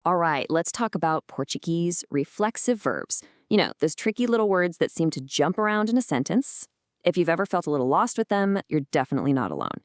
All right, let's talk about Portuguese reflexive verbs. You know, those tricky little words that seem to jump around in a sentence. If you've ever felt a little lost with them, you're definitely not alone.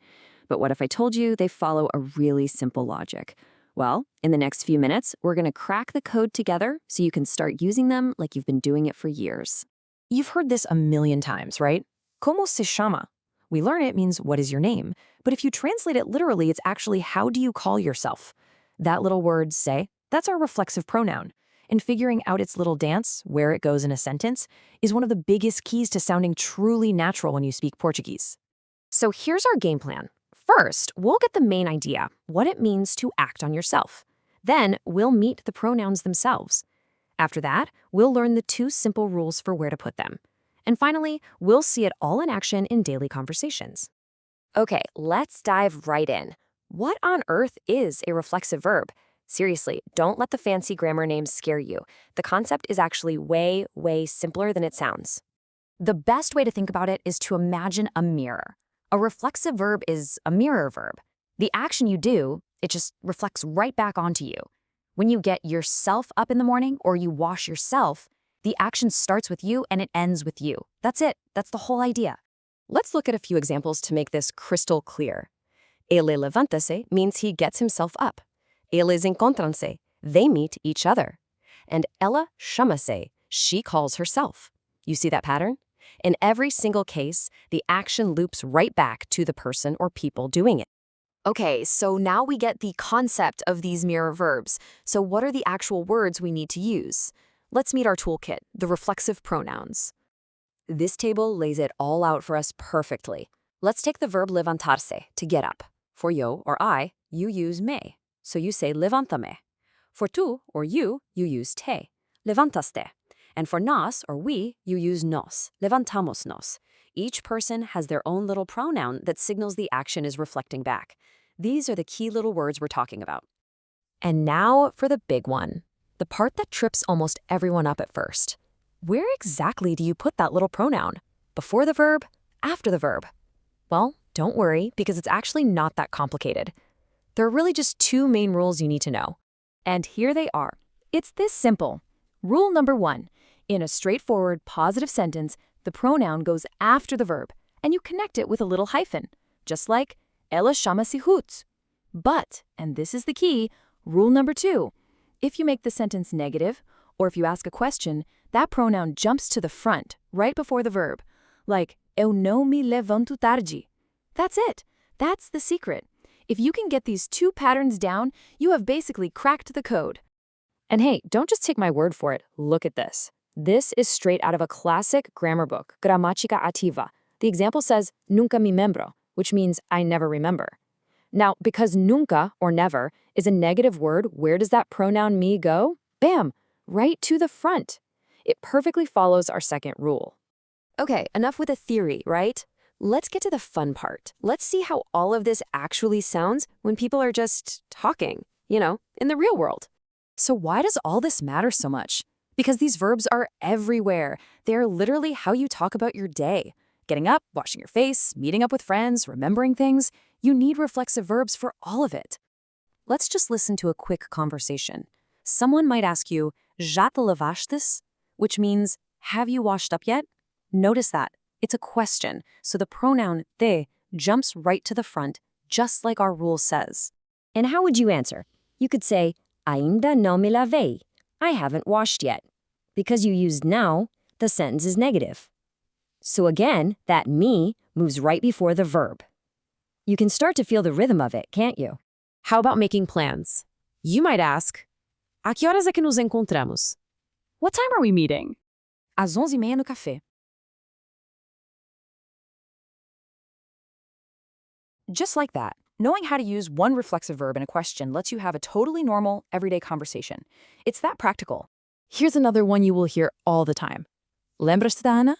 But what if I told you they follow a really simple logic? Well, in the next few minutes, we're going to crack the code together so you can start using them like you've been doing it for years. You've heard this a million times, right? Como se llama? We learn it means what is your name, but if you translate it literally, it's actually how do you call yourself? That little word, se, that's our reflexive pronoun. And figuring out its little dance, where it goes in a sentence, is one of the biggest keys to sounding truly natural when you speak Portuguese. So here's our game plan. First, we'll get the main idea, what it means to act on yourself. Then, we'll meet the pronouns themselves. After that, we'll learn the two simple rules for where to put them. And finally, we'll see it all in action in daily conversations. Okay, let's dive right in. What on earth is a reflexive verb? Seriously, don't let the fancy grammar names scare you. The concept is actually way, way simpler than it sounds. The best way to think about it is to imagine a mirror. A reflexive verb is a mirror verb. The action you do, it just reflects right back onto you. When you get yourself up in the morning or you wash yourself, the action starts with you and it ends with you. That's it. That's the whole idea. Let's look at a few examples to make this crystal clear. Ele levanta-se means he gets himself up. Eles encontram-se, they meet each other. And ela chama-se, she calls herself. You see that pattern? In every single case, the action loops right back to the person or people doing it. Okay, so now we get the concept of these mirror verbs. So what are the actual words we need to use? Let's meet our toolkit, the reflexive pronouns. This table lays it all out for us perfectly. Let's take the verb levantar-se, to get up. For yo or I, you use me. So you say levanta-me. For tú or you use te. Levantaste. And for nós or we, you use nos. Levantamos-nos. Each person has their own little pronoun that signals the action is reflecting back. These are the key little words we're talking about. And now for the big one, the part that trips almost everyone up at first. Where exactly do you put that little pronoun? Before the verb? After the verb? Well, don't worry, because it's actually not that complicated. There are really just two main rules you need to know. And here they are. It's this simple. Rule number 1. In a straightforward, positive sentence, the pronoun goes after the verb, and you connect it with a little hyphen, just like ela chama-se Ruth. But, and this is the key, rule number 2. If you make the sentence negative, or if you ask a question, that pronoun jumps to the front, right before the verb, like eu não me levanto tarde. That's it. That's the secret. If you can get these two patterns down, you have basically cracked the code. And hey, don't just take my word for it. Look at this. This is straight out of a classic grammar book, Gramatica Activa. The example says, nunca me lembro, which means I never remember. Now, because nunca, or never, is a negative word, where does that pronoun me go? Bam! Right to the front. It perfectly follows our second rule. Okay, enough with the theory, right? Let's get to the fun part. Let's see how all of this actually sounds when people are just talking, in the real world. So why does all this matter so much? Because these verbs are everywhere. They're literally how you talk about your day. Getting up, washing your face, meeting up with friends, remembering things. You need reflexive verbs for all of it. Let's just listen to a quick conversation. Someone might ask you, já te lavastes? Which means, have you washed up yet? Notice that. It's a question, so the pronoun te jumps right to the front, just like our rule says. And how would you answer? You could say, ainda não me lavei. I haven't washed yet. Because you used now, the sentence is negative. So again, that me moves right before the verb. You can start to feel the rhythm of it, can't you? How about making plans? You might ask, a que horas é que nos encontramos? What time are we meeting? Às 11h30 no café. Just like that, knowing how to use one reflexive verb in a question lets you have a totally normal, everyday conversation. It's that practical. Here's another one you will hear all the time. Lembras-te da Ana?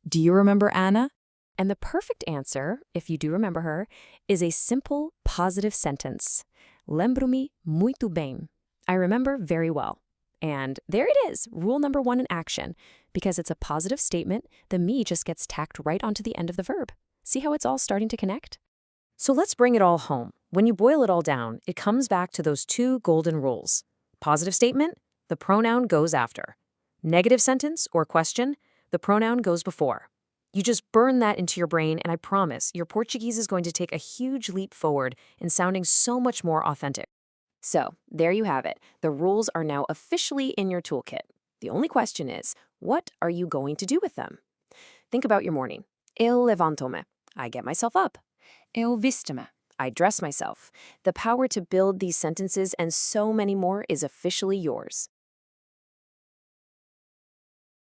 Do you remember Anna? And the perfect answer, if you do remember her, is a simple, positive sentence. Lembro-me muito bem. I remember very well. And there it is, rule number 1 in action. Because it's a positive statement, the me just gets tacked right onto the end of the verb. See how it's all starting to connect? So let's bring it all home. When you boil it all down, it comes back to those two golden rules. Positive statement, the pronoun goes after. Negative sentence or question, the pronoun goes before. You just burn that into your brain, and I promise your Portuguese is going to take a huge leap forward in sounding so much more authentic. So, there you have it. The rules are now officially in your toolkit. The only question is, what are you going to do with them? Think about your morning. Eu levanto-me. I get myself up. Eu visto-me. I dress myself. The power to build these sentences and so many more is officially yours.